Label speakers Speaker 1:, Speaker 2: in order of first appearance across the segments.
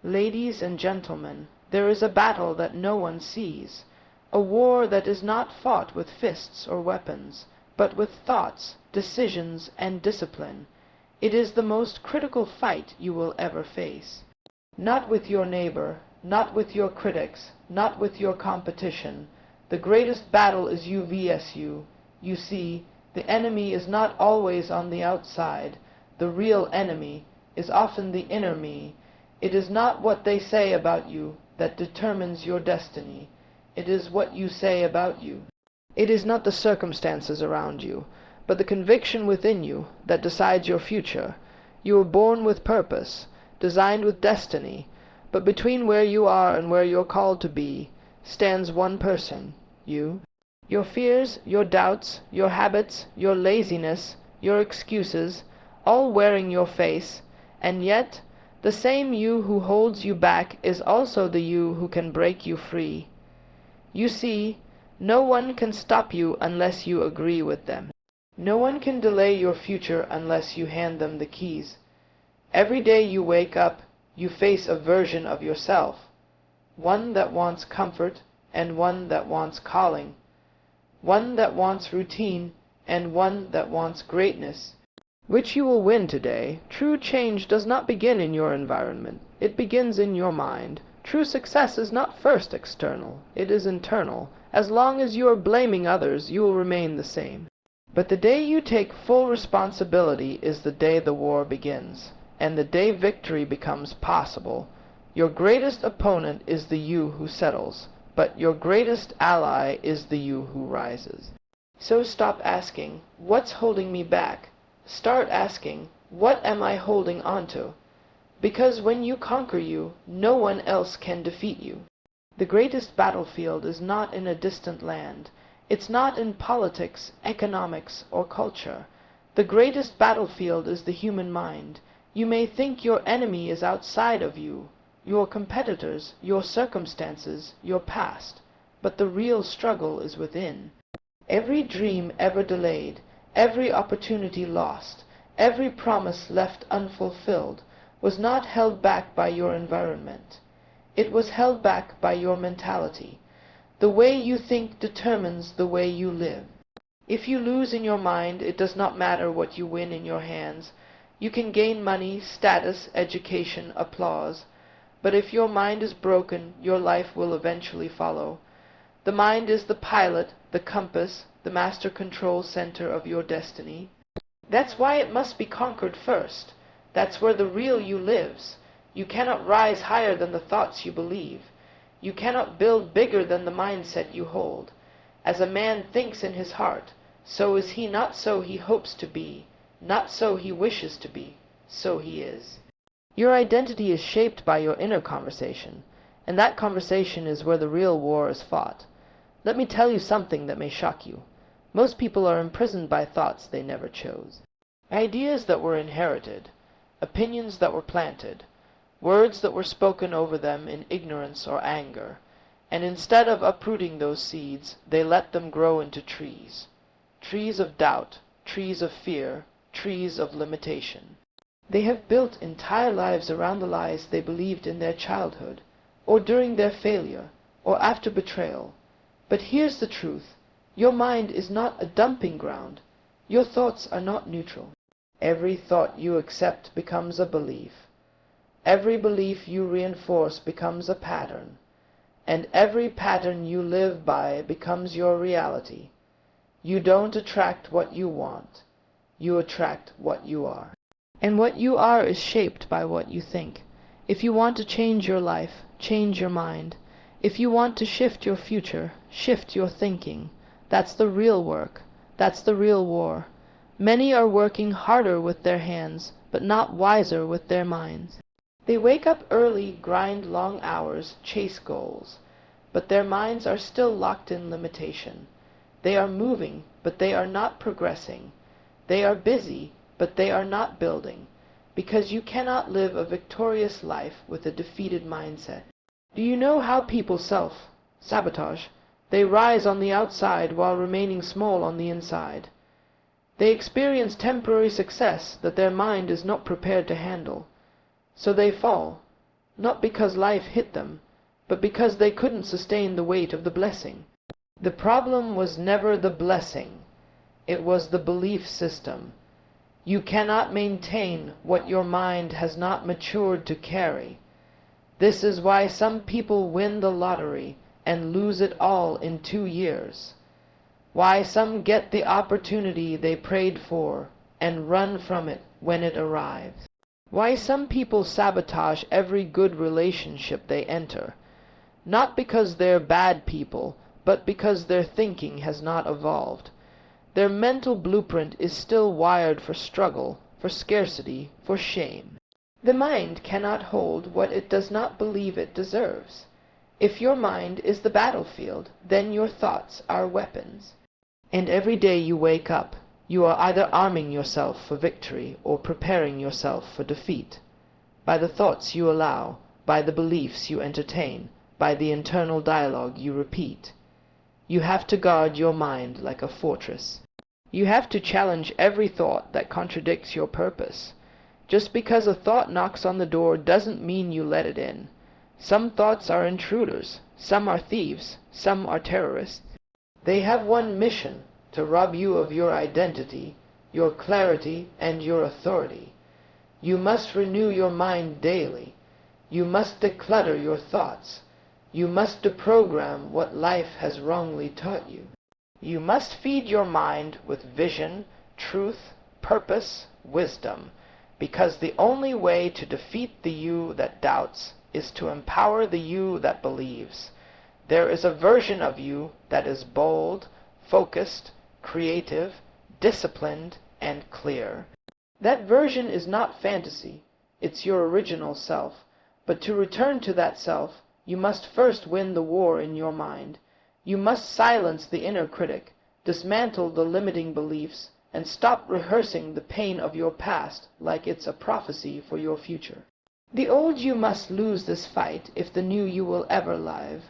Speaker 1: Ladies and gentlemen, there is a battle that no one sees, a war that is not fought with fists or weapons, but with thoughts, decisions, and discipline. It is the most critical fight you will ever face. Not with your neighbor, not with your critics, not with your competition. The greatest battle is you vs you. You see, the enemy is not always on the outside. The real enemy is often the inner me. It is not what they say about you that determines your destiny. It is what you say about you. It is not the circumstances around you, but the conviction within you that decides your future. You were born with purpose, designed with destiny, but between where you are and where you're called to be stands one person, you. Your fears, your doubts, your habits, your laziness, your excuses, all wearing your face, and yet the same you who holds you back is also the you who can break you free. You see, no one can stop you unless you agree with them. No one can delay your future unless you hand them the keys. Every day you wake up, you face a version of yourself, one that wants comfort and one that wants calling, one that wants routine and one that wants greatness. Which you will win today. True change does not begin in your environment. It begins in your mind. True success is not first external. It is internal. As long as you are blaming others, you will remain the same. But the day you take full responsibility is the day the war begins, and the day victory becomes possible. Your greatest opponent is the you who settles, but your greatest ally is the you who rises. So stop asking, what's holding me back? Start asking, what am I holding onto? Because when you conquer you, no one else can defeat you. The greatest battlefield is not in a distant land. It's not in politics, economics, or culture. The greatest battlefield is the human mind. You may think your enemy is outside of you, your competitors, your circumstances, your past, but the real struggle is within. Every dream ever delayed, every opportunity lost, every promise left unfulfilled was not held back by your environment. It was held back by your mentality. The way you think determines the way you live. If you lose in your mind, it does not matter what you win in your hands. You can gain money, status, education, applause. But if your mind is broken, your life will eventually follow. The mind is the pilot, the compass, the master control center of your destiny. That's why it must be conquered first. That's where the real you lives. You cannot rise higher than the thoughts you believe. You cannot build bigger than the mindset you hold. As a man thinks in his heart, so is he. Not so he hopes to be, not so he wishes to be, so he is. Your identity is shaped by your inner conversation, and that conversation is where the real war is fought. Let me tell you something that may shock you. Most people are imprisoned by thoughts they never chose. Ideas that were inherited, opinions that were planted, words that were spoken over them in ignorance or anger, and instead of uprooting those seeds, they let them grow into trees. Trees of doubt, trees of fear, trees of limitation. They have built entire lives around the lies they believed in their childhood, or during their failure, or after betrayal. But here's the truth. Your mind is not a dumping ground. Your thoughts are not neutral. Every thought you accept becomes a belief. Every belief you reinforce becomes a pattern. And every pattern you live by becomes your reality. You don't attract what you want. You attract what you are. And what you are is shaped by what you think. If you want to change your life, change your mind. If you want to shift your future, shift your thinking. That's the real work. That's the real war. Many are working harder with their hands, but not wiser with their minds. They wake up early, grind long hours, chase goals, but their minds are still locked in limitation. They are moving, but they are not progressing. They are busy, but they are not building, because you cannot live a victorious life with a defeated mindset. Do you know how people self-sabotage? They rise on the outside while remaining small on the inside. They experience temporary success that their mind is not prepared to handle. So they fall. not because life hit them, but because they couldn't sustain the weight of the blessing. The problem was never the blessing, it was the belief system. You cannot maintain what your mind has not matured to carry. This is why some people win the lottery and lose it all in 2 years. Why some get the opportunity they prayed for and run from it when it arrives. Why some people sabotage every good relationship they enter. Not because they're bad people, but because their thinking has not evolved. Their mental blueprint is still wired for struggle, for scarcity, for shame. The mind cannot hold what it does not believe it deserves. If your mind is the battlefield, then your thoughts are weapons. And every day you wake up, you are either arming yourself for victory or preparing yourself for defeat. By the thoughts you allow, by the beliefs you entertain, by the internal dialogue you repeat. You have to guard your mind like a fortress. You have to challenge every thought that contradicts your purpose. Just because a thought knocks on the door doesn't mean you let it in. Some thoughts are intruders, some are thieves, some are terrorists. They have one mission: to rob you of your identity, your clarity, and your authority. You must renew your mind daily. You must declutter your thoughts. You must deprogram what life has wrongly taught you. You must feed your mind with vision, truth, purpose, wisdom, because the only way to defeat the you that doubts is to empower the you that believes. There is a version of you that is bold, focused, creative, disciplined, and clear. That version is not fantasy, it's your original self. But to return to that self, you must first win the war in your mind. You must silence the inner critic, dismantle the limiting beliefs, and stop rehearsing the pain of your past like it's a prophecy for your future. The old you must lose this fight if the new you will ever live.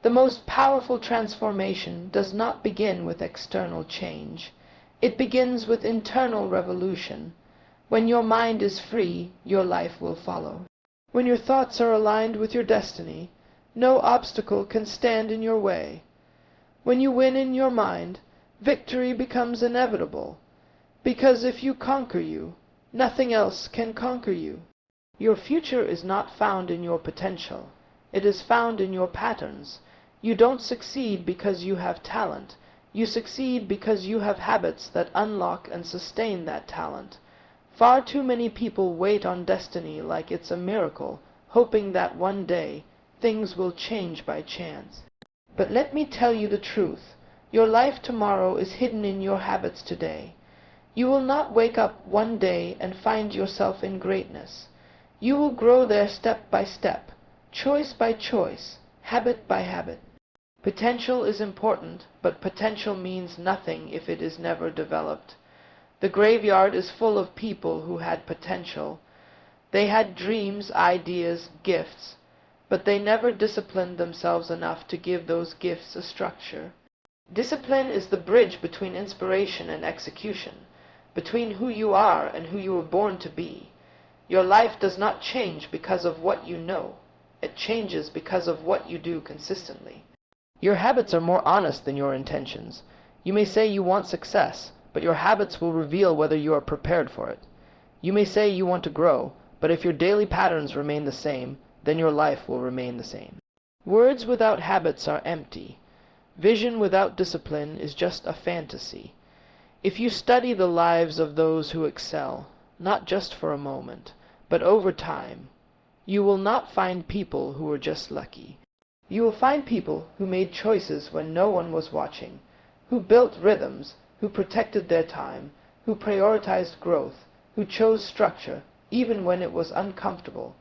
Speaker 1: The most powerful transformation does not begin with external change. It begins with internal revolution. When your mind is free, your life will follow. When your thoughts are aligned with your destiny, no obstacle can stand in your way. When you win in your mind, victory becomes inevitable, because if you conquer you, nothing else can conquer you. Your future is not found in your potential. It is found in your patterns. You don't succeed because you have talent. You succeed because you have habits that unlock and sustain that talent. Far too many people wait on destiny like it's a miracle, hoping that one day things will change by chance. But let me tell you the truth. Your life tomorrow is hidden in your habits today. You will not wake up one day and find yourself in greatness. You will grow there step by step, choice by choice, habit by habit. Potential is important, but potential means nothing if it is never developed. The graveyard is full of people who had potential. They had dreams, ideas, gifts, but they never disciplined themselves enough to give those gifts a structure. Discipline is the bridge between inspiration and execution, between who you are and who you were born to be. Your life does not change because of what you know. It changes because of what you do consistently. Your habits are more honest than your intentions. You may say you want success, but your habits will reveal whether you are prepared for it. You may say you want to grow, but if your daily patterns remain the same, then your life will remain the same. Words without habits are empty. Vision without discipline is just a fantasy. If you study the lives of those who excel, not just for a moment, but over time, you will not find people who are just lucky. You will find people who made choices when no one was watching, who built rhythms, who protected their time, who prioritized growth, who chose structure, even when it was uncomfortable.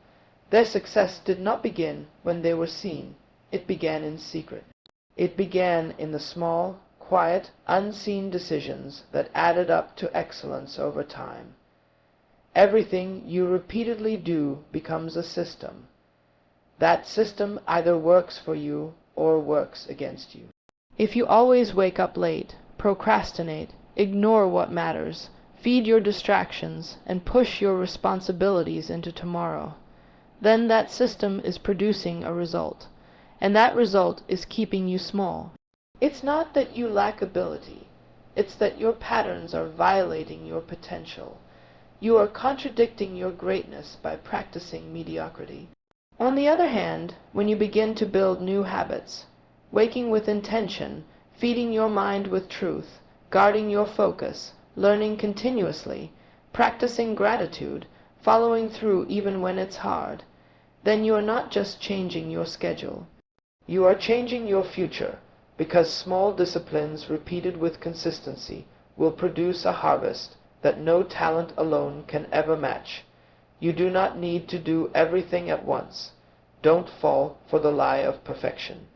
Speaker 1: Their success did not begin when they were seen. It began in secret. It began in the small, quiet, unseen decisions that added up to excellence over time. Everything you repeatedly do becomes a system. That system either works for you or works against you. If you always wake up late, procrastinate, ignore what matters, feed your distractions, and push your responsibilities into tomorrow, then that system is producing a result, and that result is keeping you small. It's not that you lack ability, it's that your patterns are violating your potential. You are contradicting your greatness by practicing mediocrity. On the other hand, when you begin to build new habits, waking with intention, feeding your mind with truth, guarding your focus, learning continuously, practicing gratitude, following through even when it's hard, then you are not just changing your schedule. You are changing your future, because small disciplines repeated with consistency will produce a harvest that no talent alone can ever match. You do not need to do everything at once. Don't fall for the lie of perfection.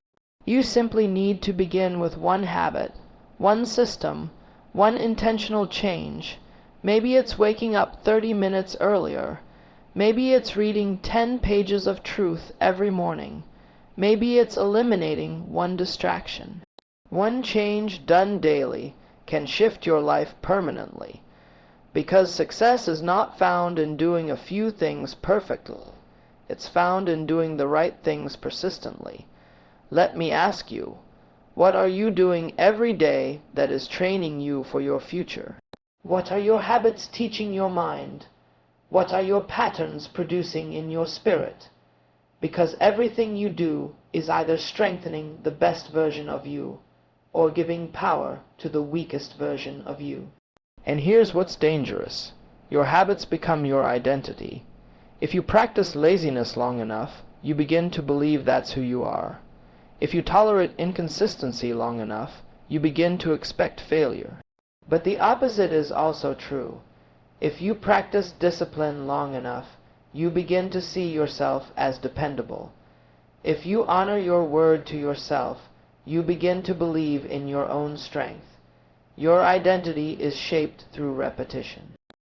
Speaker 1: You simply need to begin with one habit, one system, one intentional change. Maybe it's waking up 30 minutes earlier. Maybe it's reading 10 pages of truth every morning. Maybe it's eliminating one distraction. One change done daily can shift your life permanently. Because success is not found in doing a few things perfectly. It's found in doing the right things persistently. Let me ask you, what are you doing every day that is training you for your future? What are your habits teaching your mind? What are your patterns producing in your spirit? Because everything you do is either strengthening the best version of you or giving power to the weakest version of you. And here's what's dangerous. Your habits become your identity. If you practice laziness long enough, you begin to believe that's who you are. If you tolerate inconsistency long enough, you begin to expect failure. But the opposite is also true. If you practice discipline long enough, you begin to see yourself as dependable. If you honor your word to yourself, you begin to believe in your own strength. Your identity is shaped through repetition.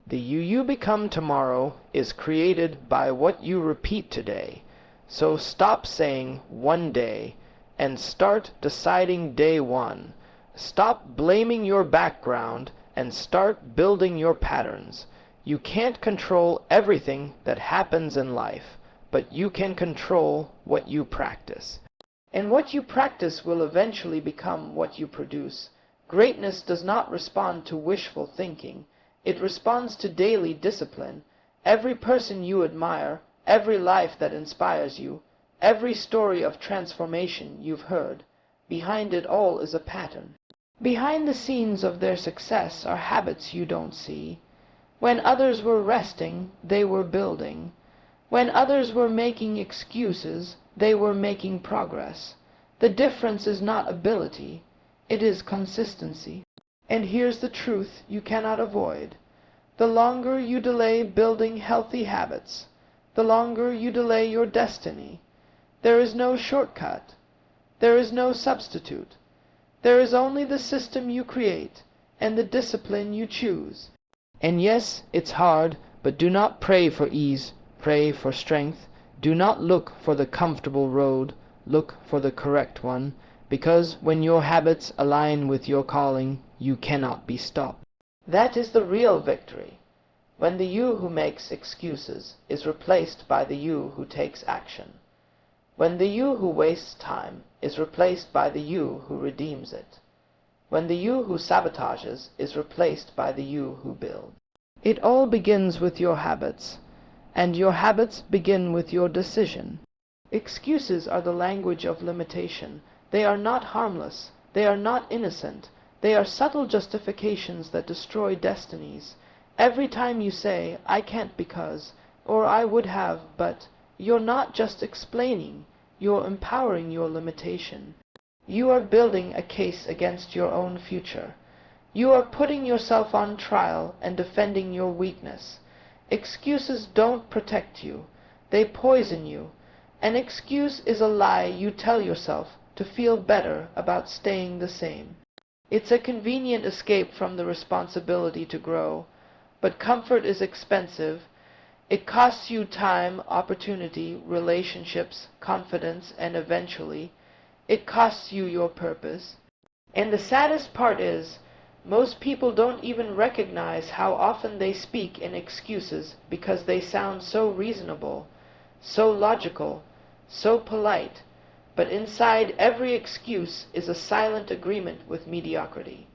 Speaker 1: The you become tomorrow is created by what you repeat today. So stop saying one day and start deciding day one. Stop blaming your background and start building your patterns. You can't control everything that happens in life, but you can control what you practice. And what you practice will eventually become what you produce. Greatness does not respond to wishful thinking. It responds to daily discipline. Every person you admire, every life that inspires you, every story of transformation you've heard, behind it all is a pattern. Behind the scenes of their success are habits you don't see. When others were resting, they were building. When others were making excuses, they were making progress. The difference is not ability. It is consistency. And here's the truth you cannot avoid. The longer you delay building healthy habits, the longer you delay your destiny. There is no shortcut. There is no substitute. There is only the system you create and the discipline you choose. And yes, it's hard, but do not pray for ease. Pray for strength. Do not look for the comfortable road. Look for the correct one. Because when your habits align with your calling, you cannot be stopped. That is the real victory. When the you who makes excuses is replaced by the you who takes action. When the you who wastes time is replaced by the you who redeems it. When the you who sabotages is replaced by the you who builds. It all begins with your habits, and your habits begin with your decision. Excuses are the language of limitation. They are not harmless. They are not innocent. They are subtle justifications that destroy destinies. Every time you say, I can't because, or I would have, but, you're not just explaining. You're empowering your limitation. You are building a case against your own future. You are putting yourself on trial and defending your weakness. Excuses don't protect you. They poison you. An excuse is a lie you tell yourself to feel better about staying the same. It's a convenient escape from the responsibility to grow, but comfort is expensive. It costs you time, opportunity, relationships, confidence, and eventually, it costs you your purpose. And the saddest part is, most people don't even recognize how often they speak in excuses because they sound so reasonable. so logical, so polite, but inside every excuse is a silent agreement with mediocrity.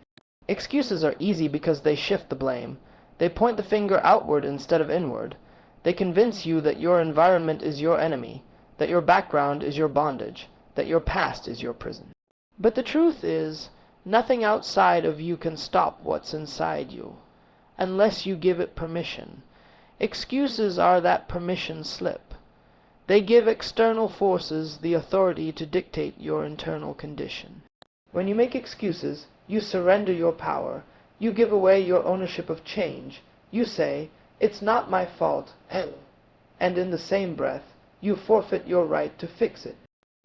Speaker 1: Excuses are easy because they shift the blame. They point the finger outward instead of inward. They convince you that your environment is your enemy, that your background is your bondage, that your past is your prison. But the truth is, nothing outside of you can stop what's inside you, unless you give it permission. Excuses are that permission slip. They give external forces the authority to dictate your internal condition. When you make excuses, you surrender your power. You give away your ownership of change. You say, "It's not my fault," and in the same breath, you forfeit your right to fix it.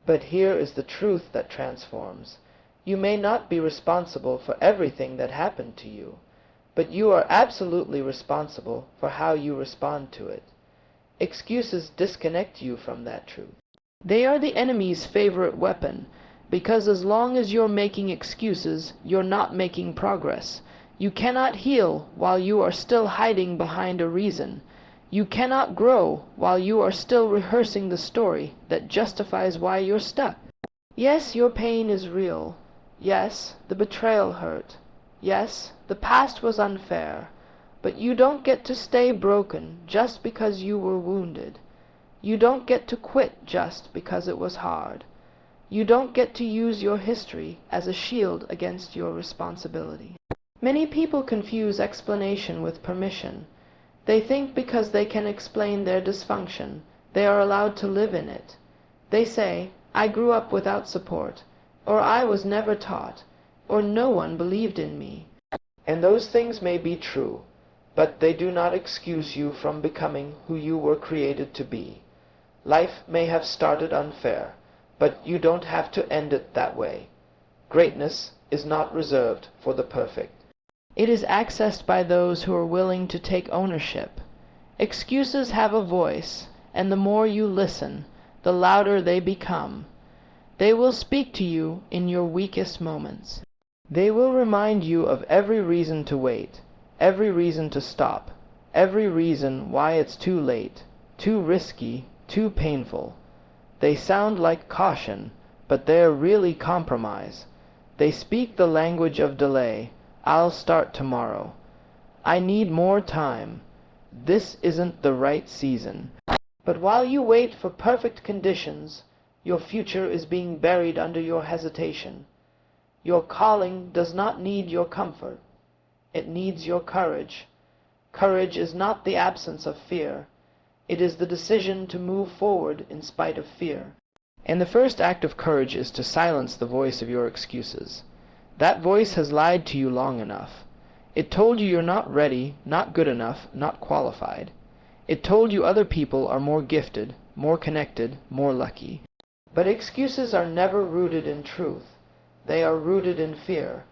Speaker 1: But here is the truth that transforms. You may not be responsible for everything that happened to you, but you are absolutely responsible for how you respond to it. Excuses disconnect you from that truth. They are the enemy's favorite weapon, because as long as you're making excuses, you're not making progress. You cannot heal while you are still hiding behind a reason. You cannot grow while you are still rehearsing the story that justifies why you're stuck. Yes, your pain is real. Yes, the betrayal hurt. Yes, the past was unfair. But you don't get to stay broken just because you were wounded. You don't get to quit just because it was hard. You don't get to use your history as a shield against your responsibility. Many people confuse explanation with permission. They think because they can explain their dysfunction, they are allowed to live in it. They say, "I grew up without support," or "I was never taught," or "no one believed in me." And those things may be true, but they do not excuse you from becoming who you were created to be. Life may have started unfair, but you don't have to end it that way. Greatness is not reserved for the perfect. It is accessed by those who are willing to take ownership. Excuses have a voice, and the more you listen, the louder they become. They will speak to you in your weakest moments. They will remind you of every reason to wait, every reason to stop, every reason why it's too late, too risky, too painful. They sound like caution, but they're really compromise. They speak the language of delay. "I'll start tomorrow." "I need more time." "This isn't the right season." But while you wait for perfect conditions, your future is being buried under your hesitation. Your calling does not need your comfort. It needs your courage. Courage is not the absence of fear. It is the decision to move forward in spite of fear. And the first act of courage is to silence the voice of your excuses. That voice has lied to you long enough. It told you you're not ready, not good enough, not qualified. It told you other people are more gifted, more connected, more lucky. But excuses are never rooted in truth. They are rooted in fear.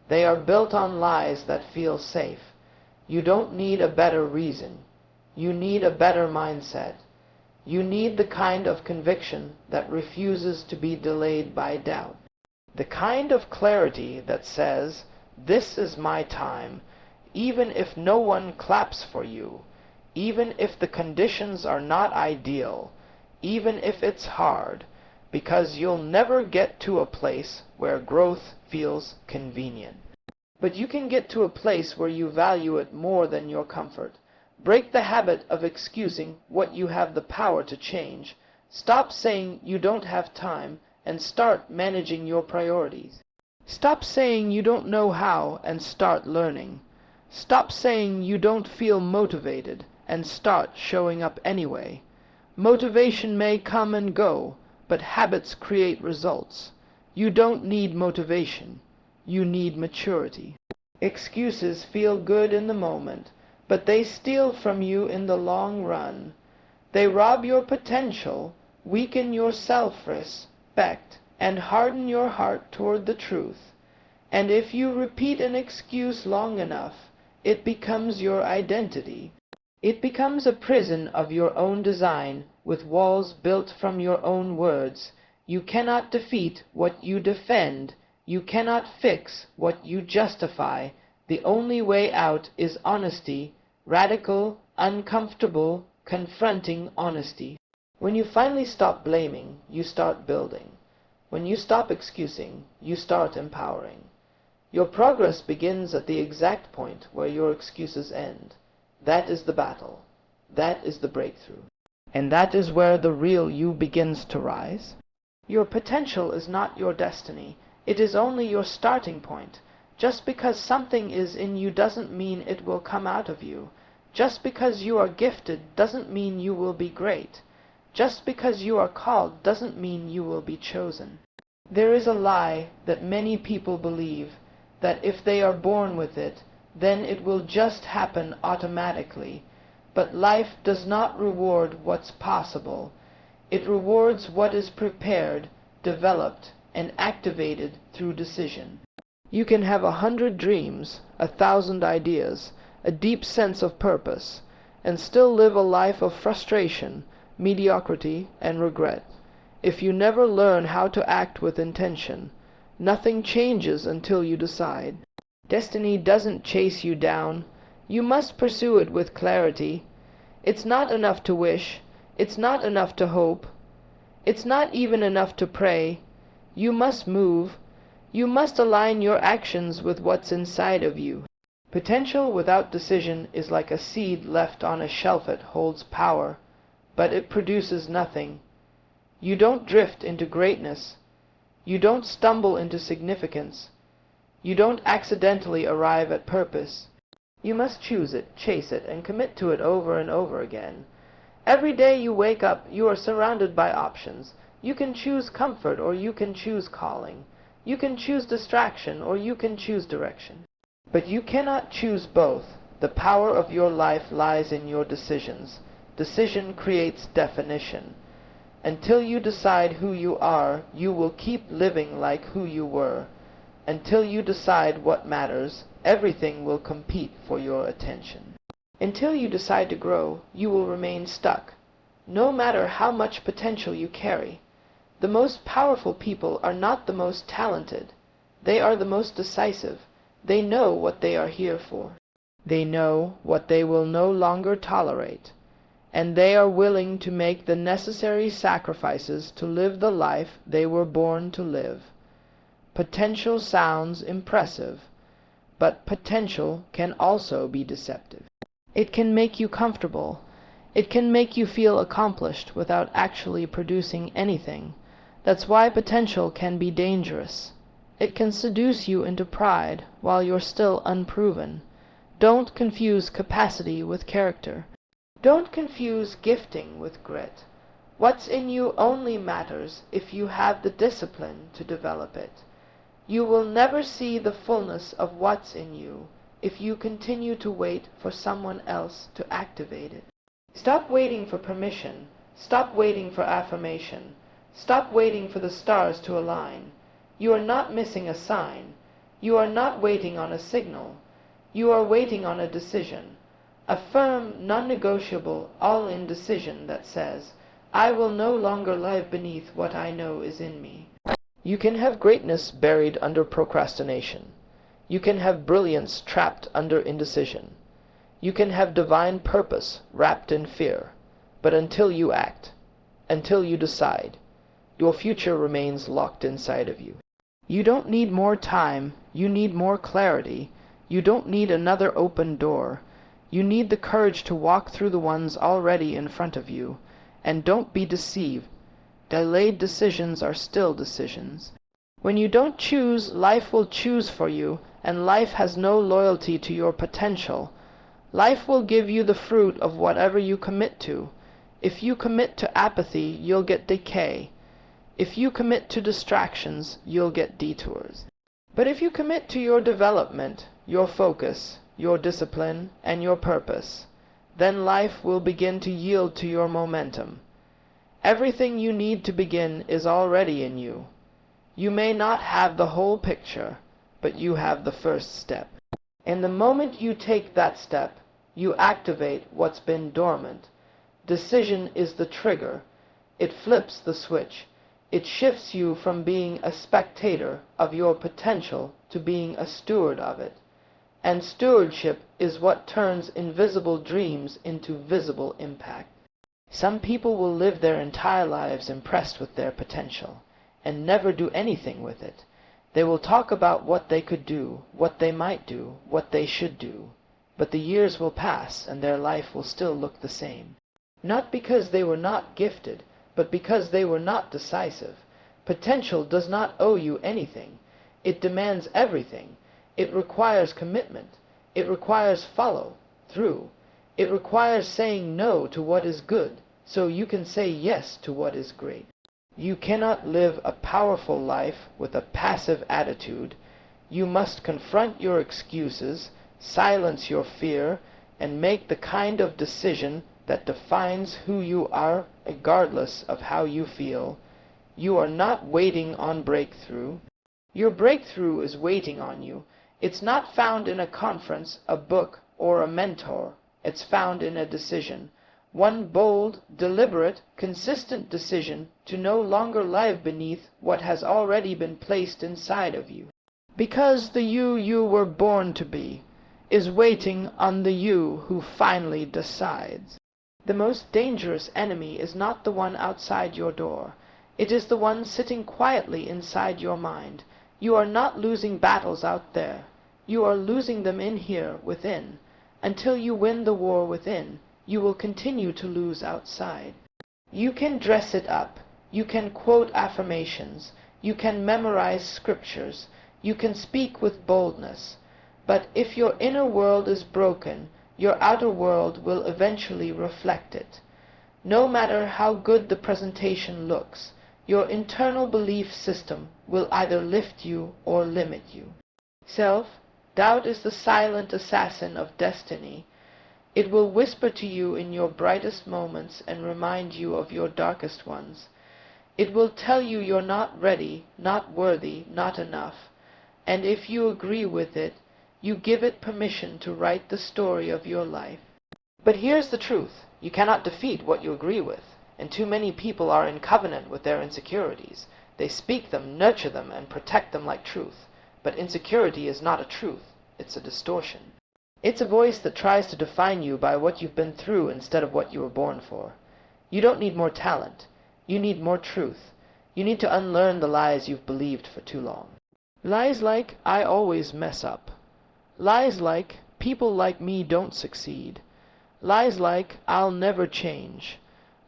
Speaker 1: They are built on lies that feel safe. You don't need a better reason. You need a better mindset. You need the kind of conviction that refuses to be delayed by doubt. The kind of clarity that says, "This is my time," even if no one claps for you, even if the conditions are not ideal, even if it's hard, because you'll never get to a place where growth feels convenient. But you can get to a place where you value it more than your comfort. Break the habit of excusing what you have the power to change. Stop saying you don't have time and start managing your priorities. Stop saying you don't know how and start learning. Stop saying you don't feel motivated and start showing up anyway. Motivation may come and go, but habits create results. You don't need motivation. You need maturity. Excuses feel good in the moment, but they steal from you in the long run. They rob your potential, weaken your self-respect, and harden your heart toward the truth. And if you repeat an excuse long enough, it becomes your identity. It becomes a prison of your own design, with walls built from your own words. You cannot defeat what you defend. You cannot fix what you justify. The only way out is honesty, radical, uncomfortable, confronting honesty. When you finally stop blaming, you start building. When you stop excusing, you start empowering. Your progress begins at the exact point where your excuses end. That is the battle. That is the breakthrough. And that is where the real you begins to rise. Your potential is not your destiny. It is only your starting point. Just because something is in you doesn't mean it will come out of you. Just because you are gifted doesn't mean you will be great. Just because you are called doesn't mean you will be chosen. There is a lie that many people believe, that if they are born with it, then it will just happen automatically. But life does not reward what's possible. It rewards what is prepared, developed, and activated through decision. You can have 100 dreams, 1,000 ideas, a deep sense of purpose, and still live a life of frustration, mediocrity, and regret. If you never learn how to act with intention, nothing changes until you decide. Destiny doesn't chase you down. You must pursue it with clarity. It's not enough to wish. It's not enough to hope. It's not even enough to pray. You must move. You must align your actions with what's inside of you. Potential without decision is like a seed left on a shelf. It holds power, but it produces nothing. You don't drift into greatness. You don't stumble into significance. You don't accidentally arrive at purpose. You must choose it, chase it, and commit to it over and over again. Every day you wake up, you are surrounded by options. You can choose comfort or you can choose calling. You can choose distraction or you can choose direction. But you cannot choose both. The power of your life lies in your decisions. Decision creates definition. Until you decide who you are, you will keep living like who you were. Until you decide what matters, everything will compete for your attention. Until you decide to grow, you will remain stuck, no matter how much potential you carry. The most powerful people are not the most talented. They are the most decisive. They know what they are here for. They know what they will no longer tolerate. And they are willing to make the necessary sacrifices to live the life they were born to live. Potential sounds impressive, but potential can also be deceptive. It can make you comfortable. It can make you feel accomplished without actually producing anything. That's why potential can be dangerous. It can seduce you into pride while you're still unproven. Don't confuse capacity with character. Don't confuse gifting with grit. What's in you only matters if you have the discipline to develop it. You will never see the fullness of what's in you if you continue to wait for someone else to activate it. Stop waiting for permission. Stop waiting for affirmation. Stop waiting for the stars to align. You are not missing a sign. You are not waiting on a signal. You are waiting on a decision. A firm, non-negotiable, all-in decision that says, I will no longer live beneath what I know is in me. You can have greatness buried under procrastination. You can have brilliance trapped under indecision. You can have divine purpose wrapped in fear. But until you act, until you decide, your future remains locked inside of you. You don't need more time. You need more clarity. You don't need another open door. You need the courage to walk through the ones already in front of you. And don't be deceived. Delayed decisions are still decisions. When you don't choose, life will choose for you, and life has no loyalty to your potential. Life will give you the fruit of whatever you commit to. If you commit to apathy, you'll get decay. If you commit to distractions, you'll get detours. But if you commit to your development, your focus, your discipline, and your purpose, then life will begin to yield to your momentum. Everything you need to begin is already in you. You may not have the whole picture, but you have the first step. And the moment you take that step, you activate what's been dormant. Decision is the trigger. It flips the switch. It shifts you from being a spectator of your potential to being a steward of it. And stewardship is what turns invisible dreams into visible impact. Some people will live their entire lives impressed with their potential, and never do anything with it. They will talk about what they could do, what they might do, what they should do. But the years will pass, and their life will still look the same. Not because they were not gifted, but because they were not decisive. Potential does not owe you anything. It demands everything. It requires commitment. It requires follow-through. It requires saying no to what is good, so you can say yes to what is great. You cannot live a powerful life with a passive attitude. You must confront your excuses, silence your fear, and make the kind of decision that defines who you are regardless of how you feel. You are not waiting on breakthrough. Your breakthrough is waiting on you. It's not found in a conference, a book, or a mentor. It's found in a decision. One bold, deliberate, consistent decision to no longer live beneath what has already been placed inside of you. Because the you were born to be is waiting on the you who finally decides. The most dangerous enemy is not the one outside your door. It is the one sitting quietly inside your mind. You are not losing battles out there. You are losing them in here, within. Until you win the war within, you will continue to lose outside. You can dress it up. You can quote affirmations. You can memorize scriptures. You can speak with boldness. But if your inner world is broken, your outer world will eventually reflect it. No matter how good the presentation looks, your internal belief system will either lift you or limit you. Self-doubt is the silent assassin of destiny. It will whisper to you in your brightest moments and remind you of your darkest ones. It will tell you you're not ready, not worthy, not enough. And if you agree with it, you give it permission to write the story of your life. But here's the truth. You cannot defeat what you agree with, and too many people are in covenant with their insecurities. They speak them, nurture them, and protect them like truth. But insecurity is not a truth. It's a distortion. It's a voice that tries to define you by what you've been through instead of what you were born for. You don't need more talent. You need more truth. You need to unlearn the lies you've believed for too long. Lies like, I always mess up. Lies like, people like me don't succeed. Lies like, I'll never change.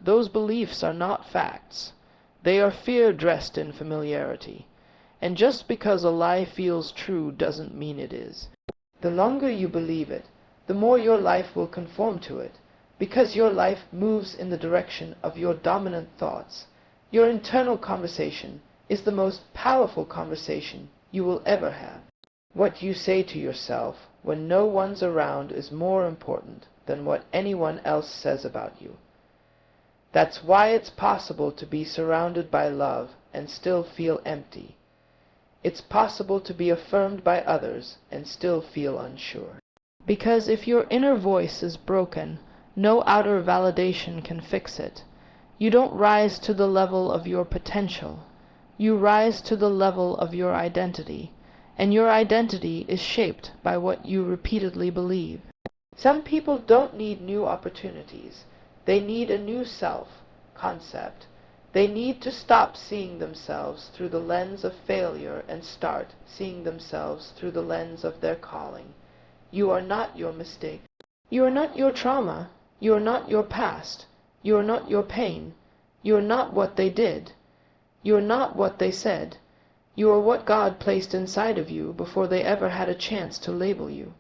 Speaker 1: Those beliefs are not facts. They are fear dressed in familiarity. And just because a lie feels true doesn't mean it is. The longer you believe it, the more your life will conform to it, because your life moves in the direction of your dominant thoughts. Your internal conversation is the most powerful conversation you will ever have. What you say to yourself when no one's around is more important than what anyone else says about you. That's why it's possible to be surrounded by love and still feel empty. It's possible to be affirmed by others and still feel unsure. Because if your inner voice is broken, no outer validation can fix it. You don't rise to the level of your potential. You rise to the level of your identity, and your identity is shaped by what you repeatedly believe. Some people don't need new opportunities. They need a new self-concept. They need to stop seeing themselves through the lens of failure and start seeing themselves through the lens of their calling. You are not your mistake. You are not your trauma. You are not your past. You are not your pain. You are not what they did. You are not what they said. You are what God placed inside of you before they ever had a chance to label you.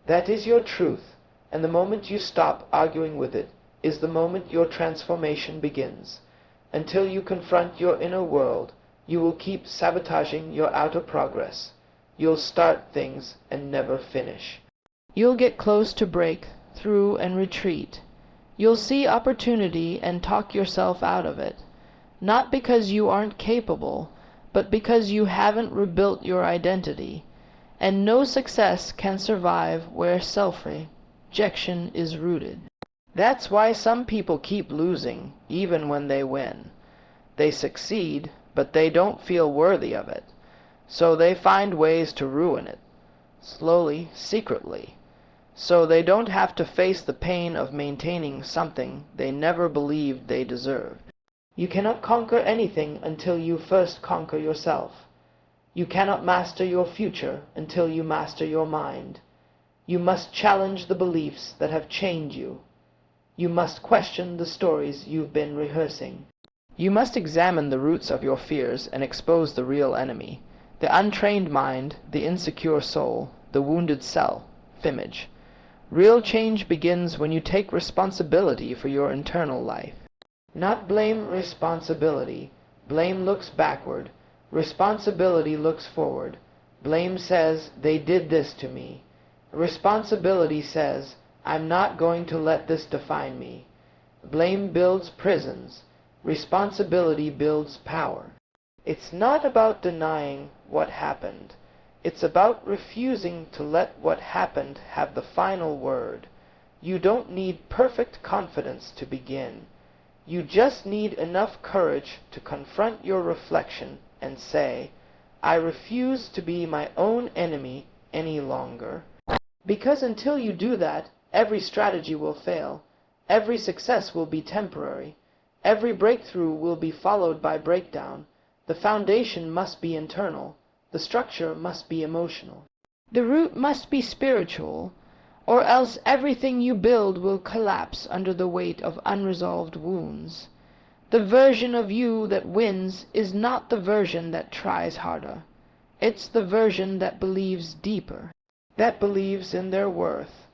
Speaker 1: That is your truth, and the moment you stop arguing with it is the moment your transformation begins. Until you confront your inner world, you will keep sabotaging your outer progress. You'll start things and never finish. You'll get close to break through and retreat. You'll see opportunity and talk yourself out of it. Not because you aren't capable, but because you haven't rebuilt your identity. And no success can survive where self-rejection is rooted. That's why some people keep losing, even when they win. They succeed, but they don't feel worthy of it. So they find ways to ruin it. Slowly, secretly. so they don't have to face the pain of maintaining something they never believed they deserved. You cannot conquer anything until you first conquer yourself. You cannot master your future until you master your mind. You must challenge the beliefs that have chained you. You must question the stories you've been rehearsing. You must examine the roots of your fears and expose the real enemy, the untrained mind, the insecure soul, the wounded self-image. Real change begins when you take responsibility for your internal life. Not blame responsibility. Blame looks backward. Responsibility looks forward. Blame says, they did this to me. Responsibility says, I'm not going to let this define me. Blame builds prisons. Responsibility builds power. It's not about denying what happened. It's about refusing to let what happened have the final word. You don't need perfect confidence to begin. You just need enough courage to confront your reflection and say, I refuse to be my own enemy any longer. Because until you do that, every strategy will fail. Every success will be temporary. Every breakthrough will be followed by breakdown. The foundation must be internal. The structure must be emotional. The root must be spiritual, or else everything you build will collapse under the weight of unresolved wounds. The version of you that wins is not the version that tries harder. It's the version that believes deeper, that believes in their worth,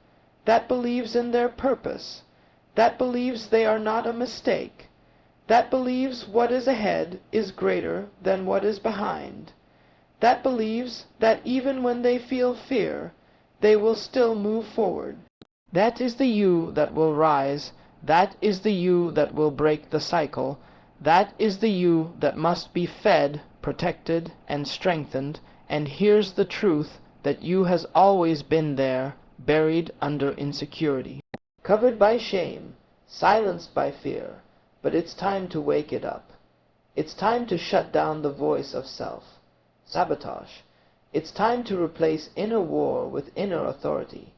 Speaker 1: that believes in their purpose, that believes they are not a mistake, that believes what is ahead is greater than what is behind, that believes that even when they feel fear, they will still move forward. That is the you that will rise. That is the you that will break the cycle. That is the you that must be fed, protected, and strengthened. And here's the truth, that you has always been there, buried under insecurity, covered by shame, silenced by fear. But it's time to wake it up. It's time to shut down the voice of self-sabotage. It's time to replace inner war with inner authority.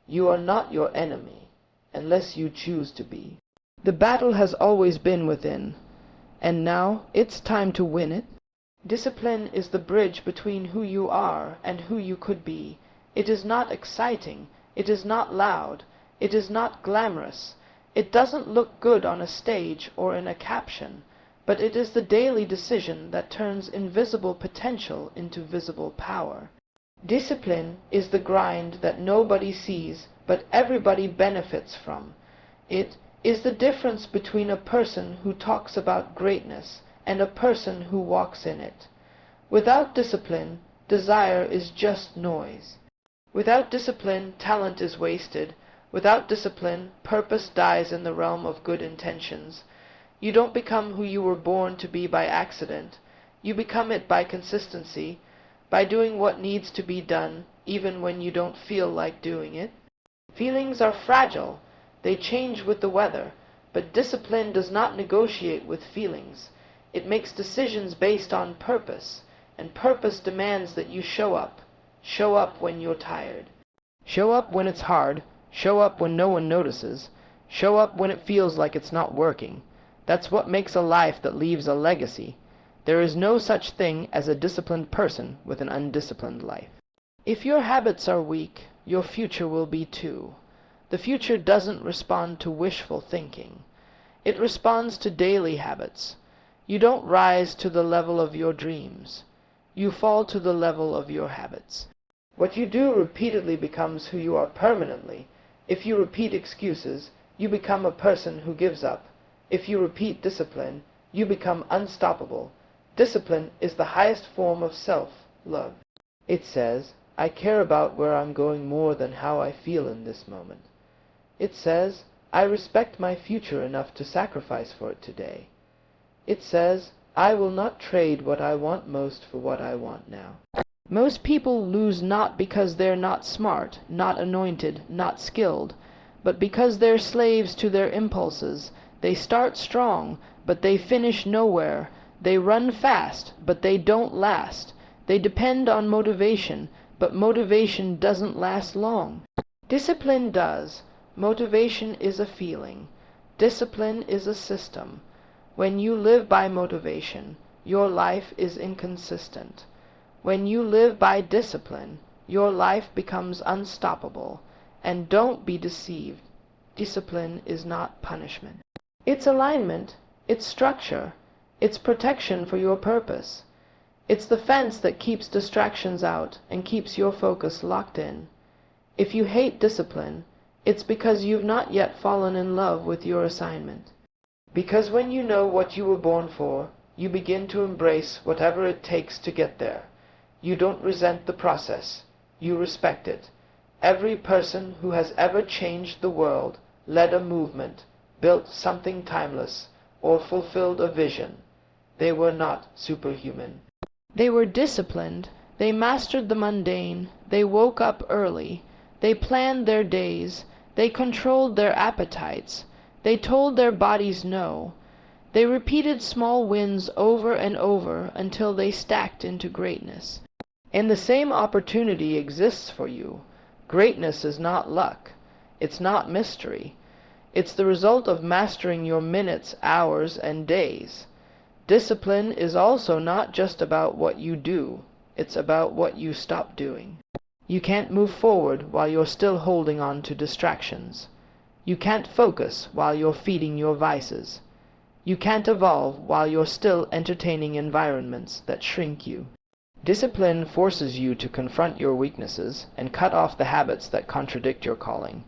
Speaker 1: You are not your enemy, unless you choose to be. The battle has always been within, and now it's time to win it. Discipline is the bridge between who you are and who you could be. It is not exciting. It is not loud. It is not glamorous. It doesn't look good on a stage or in a caption, but it is the daily decision that turns invisible potential into visible power. Discipline is the grind that nobody sees, but everybody benefits from. It is the difference between a person who talks about greatness and a person who walks in it. Without discipline, desire is just noise. Without discipline, talent is wasted. Without discipline, purpose dies in the realm of good intentions. You don't become who you were born to be by accident. You become it by consistency, by doing what needs to be done, even when you don't feel like doing it. Feelings are fragile. They change with the weather, but discipline does not negotiate with feelings. It makes decisions based on purpose, and purpose demands that you show up. Show up when you're tired. Show up when it's hard. Show up when no one notices. Show up when it feels like it's not working. That's what makes a life that leaves a legacy. There is no such thing as a disciplined person with an undisciplined life. If your habits are weak, your future will be too. The future doesn't respond to wishful thinking. It responds to daily habits. You don't rise to the level of your dreams. You fall to the level of your habits. What you do repeatedly becomes who you are permanently. If you repeat excuses, you become a person who gives up. If you repeat discipline, you become unstoppable. Discipline is the highest form of self-love. It says, I care about where I'm going more than how I feel in this moment. It says, I respect my future enough to sacrifice for it today. It says, I will not trade what I want most for what I want now. Most people lose not because they're not smart, not anointed, not skilled, but because they're slaves to their impulses. They start strong, but they finish nowhere. They run fast, but they don't last. They depend on motivation, but motivation doesn't last long. Discipline does. Motivation is a feeling. Discipline is a system. When you live by motivation, your life is inconsistent. When you live by discipline, your life becomes unstoppable. And don't be deceived. Discipline is not punishment. It's alignment. It's structure. It's protection for your purpose. It's the fence that keeps distractions out and keeps your focus locked in. If you hate discipline, it's because you've not yet fallen in love with your assignment. Because when you know what you were born for, you begin to embrace whatever it takes to get there. You don't resent the process. You respect it. Every person who has ever changed the world, led a movement, built something timeless, or fulfilled a vision, they were not superhuman. They were disciplined. They mastered the mundane. They woke up early. They planned their days. They controlled their appetites. They told their bodies no. They repeated small wins over and over until they stacked into greatness. And the same opportunity exists for you. Greatness is not luck. It's not mystery. It's the result of mastering your minutes, hours, and days. Discipline is also not just about what you do. It's about what you stop doing. You can't move forward while you're still holding on to distractions. You can't focus while you're feeding your vices. You can't evolve while you're still entertaining environments that shrink you. Discipline forces you to confront your weaknesses and cut off the habits that contradict your calling.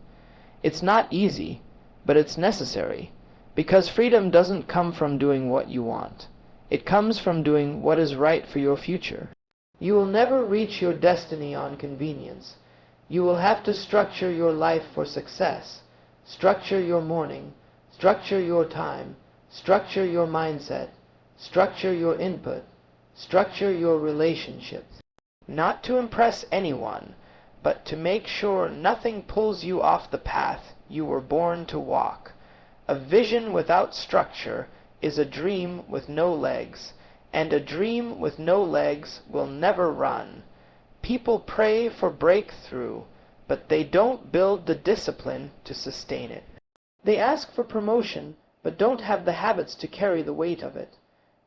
Speaker 1: It's not easy, but it's necessary, because freedom doesn't come from doing what you want. It comes from doing what is right for your future. You will never reach your destiny on convenience. You will have to structure your life for success. Structure your morning. Structure your time. Structure your mindset. Structure your input. Structure your relationships. Not to impress anyone, but to make sure nothing pulls you off the path you were born to walk. A vision without structure is a dream with no legs, and a dream with no legs will never run. People pray for breakthrough, but they don't build the discipline to sustain it. They ask for promotion, but don't have the habits to carry the weight of it.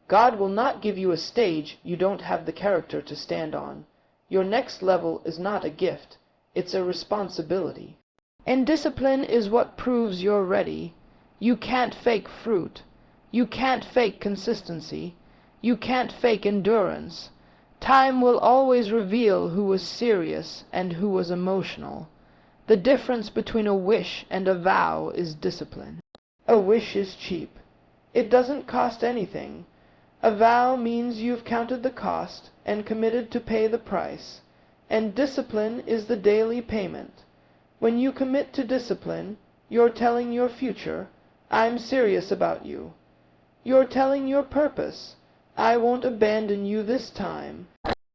Speaker 1: God will not give you a stage you don't have the character to stand on. Your next level is not a gift, it's a responsibility. And discipline is what proves you're ready. You can't fake fruit. You can't fake consistency. You can't fake endurance. Time will always reveal who was serious and who was emotional. The difference between a wish and a vow is discipline. A wish is cheap. It doesn't cost anything. A vow means you've counted the cost and committed to pay the price. And discipline is the daily payment. When you commit to discipline, you're telling your future, I'm serious about you. You're telling your purpose, I won't abandon you this time.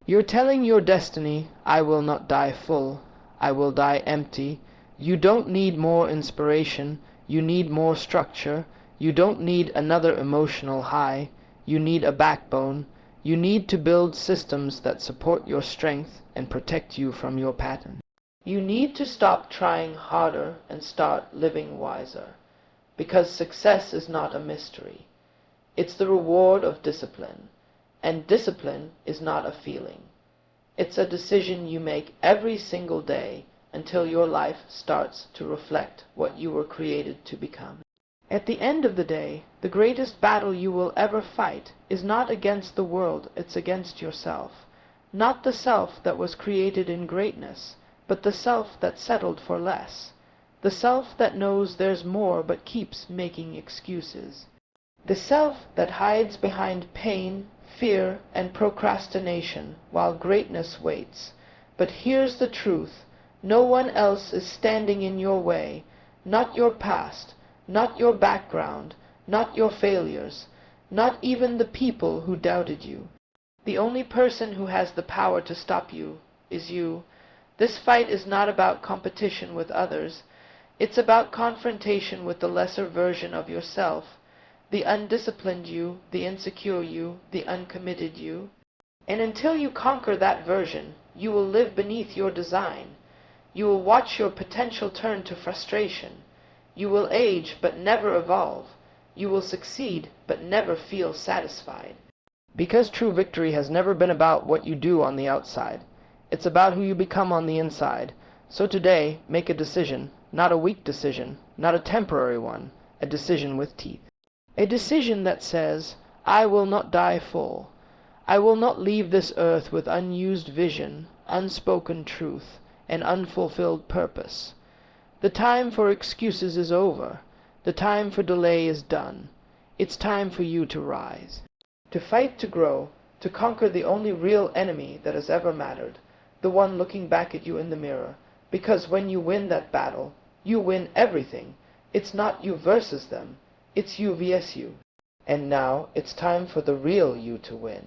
Speaker 1: You're telling your destiny, I will not die full, I will die empty. You don't need more inspiration, you need more structure. You don't need another emotional high. You need a backbone. You need to build systems that support your strength and protect you from your pattern. You need to stop trying harder and start living wiser, because success is not a mystery. It's the reward of discipline, and discipline is not a feeling. It's a decision you make every single day until your life starts to reflect what you were created to become. At the end of the day, the greatest battle you will ever fight is not against the world, it's against yourself. Not the self that was created in greatness, but the self that settled for less. The self that knows there's more but keeps making excuses. The self that hides behind pain, fear, and procrastination while greatness waits. But here's the truth. No one else is standing in your way. Not your past, not your background, not your failures, not even the people who doubted you. The only person who has the power to stop you is you. This fight is not about competition with others. It's about confrontation with the lesser version of yourself, the undisciplined you, the insecure you, the uncommitted you. And until you conquer that version, you will live beneath your design. You will watch your potential turn to frustration. You will age but never evolve. You will succeed but never feel satisfied. Because true victory has never been about what you do on the outside. It's about who you become on the inside. So today, make a decision, not a weak decision, not a temporary one, a decision with teeth. A decision that says, I will not die full. I will not leave this earth with unused vision, unspoken truth, and unfulfilled purpose. The time for excuses is over. The time for delay is done. It's time for you to rise. To fight to grow, to conquer the only real enemy that has ever mattered, the one looking back at you in the mirror. Because when you win that battle, you win everything. It's not you versus them. It's you vs you. And now it's time for the real you to win.